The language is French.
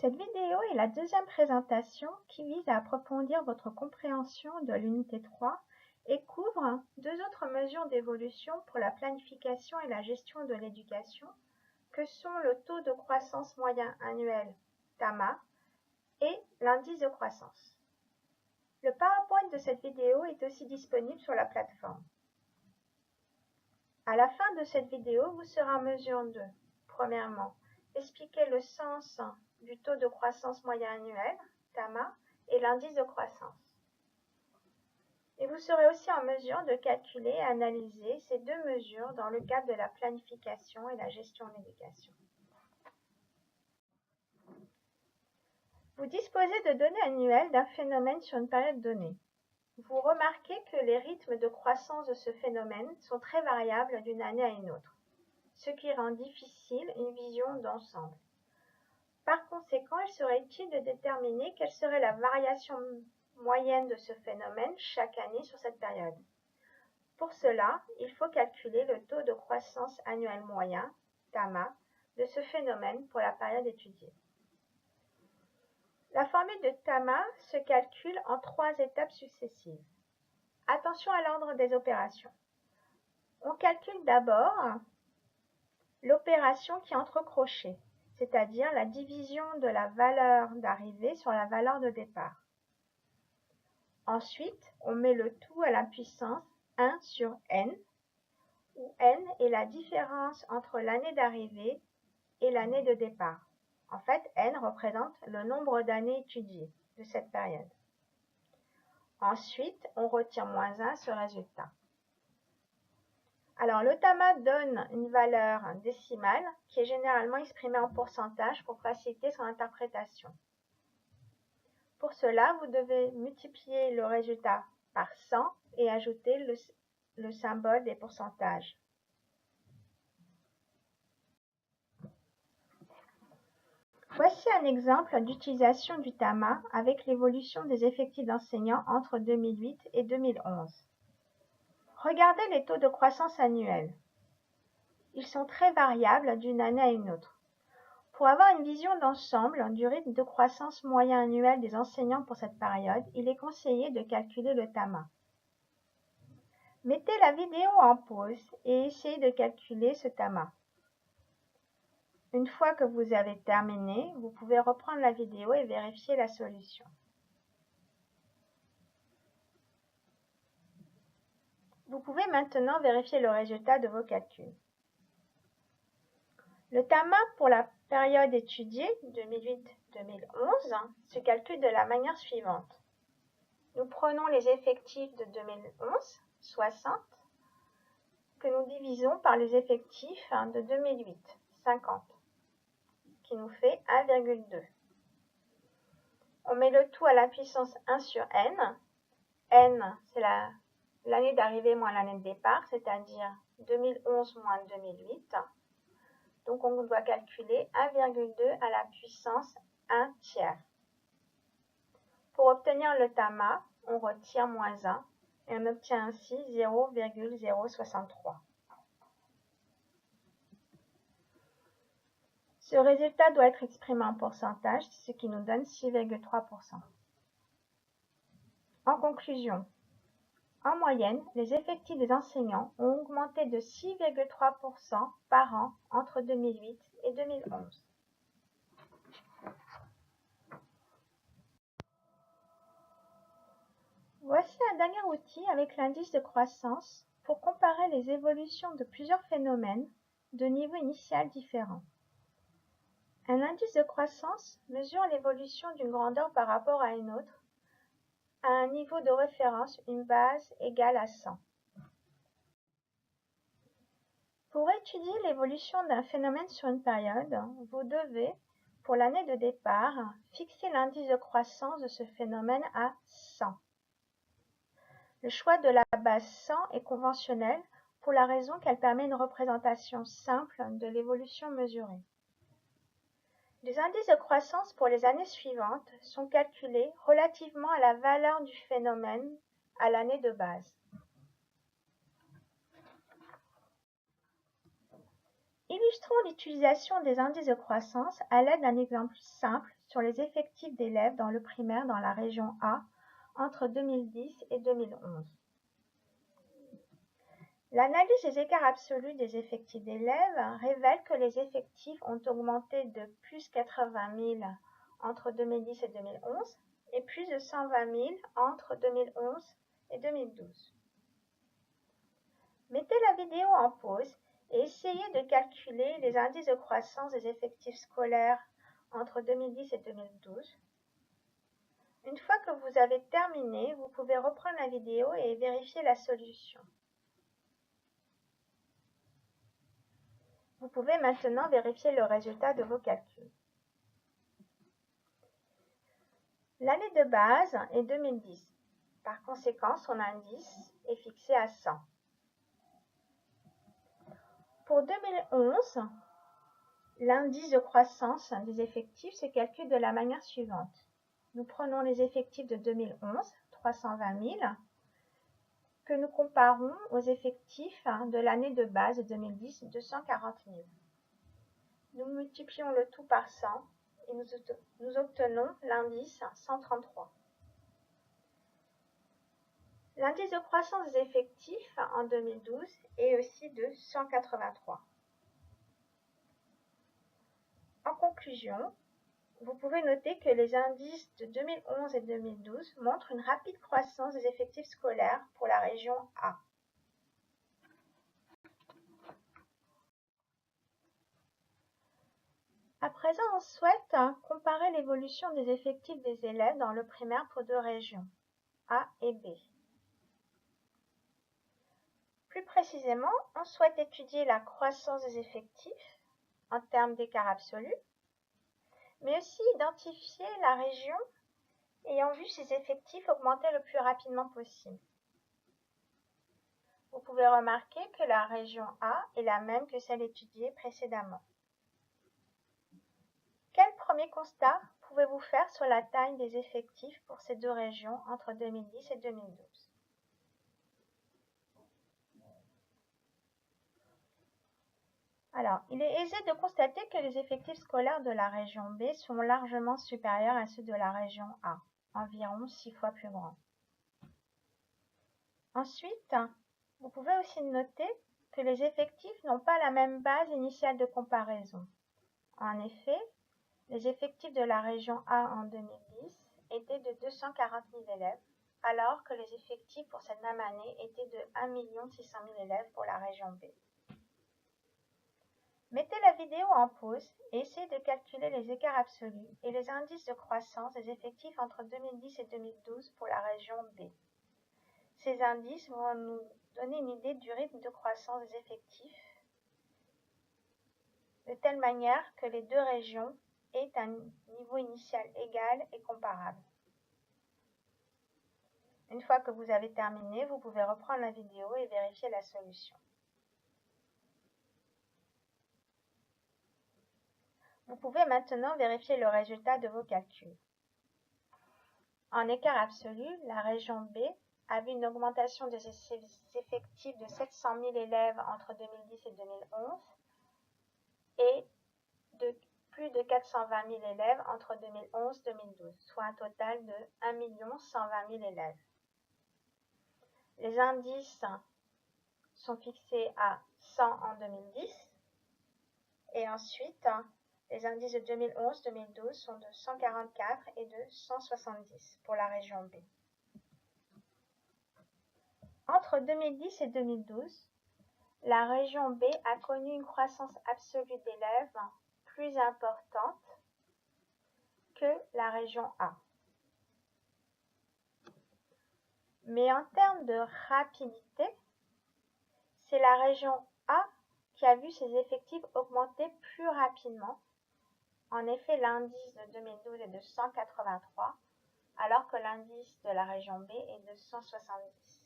Cette vidéo est la deuxième présentation qui vise à approfondir votre compréhension de l'unité 3 et couvre deux autres mesures d'évolution pour la planification et la gestion de l'éducation, que sont le taux de croissance moyen annuel TAMA et l'indice de croissance. Le PowerPoint de cette vidéo est aussi disponible sur la plateforme. À la fin de cette vidéo, vous serez en mesure de, premièrement, expliquer le sens du taux de croissance moyen annuel, TAMA, et l'indice de croissance. Et vous serez aussi en mesure de calculer et analyser ces deux mesures dans le cadre de la planification et la gestion de l'éducation. Vous disposez de données annuelles d'un phénomène sur une période donnée. Vous remarquez que les rythmes de croissance de ce phénomène sont très variables d'une année à une autre, ce qui rend difficile une vision d'ensemble. Par conséquent, il serait utile de déterminer quelle serait la variation moyenne de ce phénomène chaque année sur cette période. Pour cela, il faut calculer le taux de croissance annuel moyen, TAMA, de ce phénomène pour la période étudiée. La formule de TAMA se calcule en trois étapes successives. Attention à l'ordre des opérations. On calcule d'abord l'opération qui est entre crochets, c'est-à-dire la division de la valeur d'arrivée sur la valeur de départ. Ensuite, on met le tout à la puissance 1 sur n, où n est la différence entre l'année d'arrivée et l'année de départ. En fait, n représente le nombre d'années étudiées de cette période. Ensuite, on retire moins 1 ce résultat. Alors, le TAMA donne une valeur décimale qui est généralement exprimée en pourcentage pour faciliter son interprétation. Pour cela, vous devez multiplier le résultat par 100 et ajouter le symbole des pourcentages. Voici un exemple d'utilisation du TAMA avec l'évolution des effectifs d'enseignants entre 2008 et 2011. Regardez les taux de croissance annuels. Ils sont très variables d'une année à une autre. Pour avoir une vision d'ensemble du rythme de croissance moyen annuel des enseignants pour cette période, il est conseillé de calculer le TAMA. Mettez la vidéo en pause et essayez de calculer ce TAMA. Une fois que vous avez terminé, vous pouvez reprendre la vidéo et vérifier la solution. Vous pouvez maintenant vérifier le résultat de vos calculs. Le TAMA pour la période étudiée, 2008-2011, se calcule de la manière suivante. Nous prenons les effectifs de 2011, 60, que nous divisons par les effectifs de 2008, 50, qui nous fait 1,2. On met le tout à la puissance 1 sur n. N, c'est l'année d'arrivée moins l'année de départ, c'est-à-dire 2011 moins 2008. Donc, on doit calculer 1,2 à la puissance 1 tiers. Pour obtenir le TAMA, on retire moins 1 et on obtient ainsi 0,063. Ce résultat doit être exprimé en pourcentage, ce qui nous donne 6,3%. En conclusion, en moyenne, les effectifs des enseignants ont augmenté de 6,3% par an entre 2008 et 2011. Voici un dernier outil avec l'indice de croissance pour comparer les évolutions de plusieurs phénomènes de niveau initial différents. Un indice de croissance mesure l'évolution d'une grandeur par rapport à une autre à un niveau de référence, une base égale à 100. Pour étudier l'évolution d'un phénomène sur une période, vous devez, pour l'année de départ, fixer l'indice de croissance de ce phénomène à 100. Le choix de la base 100 est conventionnel pour la raison qu'elle permet une représentation simple de l'évolution mesurée. Les indices de croissance pour les années suivantes sont calculés relativement à la valeur du phénomène à l'année de base. Illustrons l'utilisation des indices de croissance à l'aide d'un exemple simple sur les effectifs d'élèves dans le primaire dans la région A entre 2010 et 2011. L'analyse des écarts absolus des effectifs d'élèves révèle que les effectifs ont augmenté de plus 80 000 entre 2010 et 2011 et plus de 120 000 entre 2011 et 2012. Mettez la vidéo en pause et essayez de calculer les indices de croissance des effectifs scolaires entre 2010 et 2012. Une fois que vous avez terminé, vous pouvez reprendre la vidéo et vérifier la solution. Vous pouvez maintenant vérifier le résultat de vos calculs. L'année de base est 2010. Par conséquent, son indice est fixé à 100. Pour 2011, l'indice de croissance des effectifs se calcule de la manière suivante. Nous prenons les effectifs de 2011, 320 000, que nous comparons aux effectifs de l'année de base de 2010, 240 000. Nous multiplions le tout par 100 et nous obtenons l'indice 133. L'indice de croissance des effectifs en 2012 est aussi de 183. En conclusion, vous pouvez noter que les indices de 2011 et 2012 montrent une rapide croissance des effectifs scolaires pour la région A. À présent, on souhaite comparer l'évolution des effectifs des élèves dans le primaire pour deux régions, A et B. Plus précisément, on souhaite étudier la croissance des effectifs en termes d'écart absolu, mais aussi identifier la région ayant vu ses effectifs augmenter le plus rapidement possible. Vous pouvez remarquer que la région A est la même que celle étudiée précédemment. Quel premier constat pouvez-vous faire sur la taille des effectifs pour ces deux régions entre 2010 et 2012? Alors, il est aisé de constater que les effectifs scolaires de la région B sont largement supérieurs à ceux de la région A, environ 6 fois plus grands. Ensuite, vous pouvez aussi noter que les effectifs n'ont pas la même base initiale de comparaison. En effet, les effectifs de la région A en 2010 étaient de 240 000 élèves, alors que les effectifs pour cette même année étaient de 1 600 000 élèves pour la région B. Mettez la vidéo en pause et essayez de calculer les écarts absolus et les indices de croissance des effectifs entre 2010 et 2012 pour la région B. Ces indices vont nous donner une idée du rythme de croissance des effectifs, de telle manière que les deux régions aient un niveau initial égal et comparable. Une fois que vous avez terminé, vous pouvez reprendre la vidéo et vérifier la solution. Vous pouvez maintenant vérifier le résultat de vos calculs. En écart absolu, la région B a vu une augmentation de ses effectifs de 700 000 élèves entre 2010 et 2011 et de plus de 420 000 élèves entre 2011 et 2012, soit un total de 1 120 000 élèves. Les indices sont fixés à 100 en 2010 et ensuite les indices de 2011-2012 sont de 144 et de 170 pour la région B. Entre 2010 et 2012, la région B a connu une croissance absolue d'élèves plus importante que la région A. Mais en termes de rapidité, c'est la région A qui a vu ses effectifs augmenter plus rapidement. En effet, l'indice de 2012 est de 183, alors que l'indice de la région B est de 170.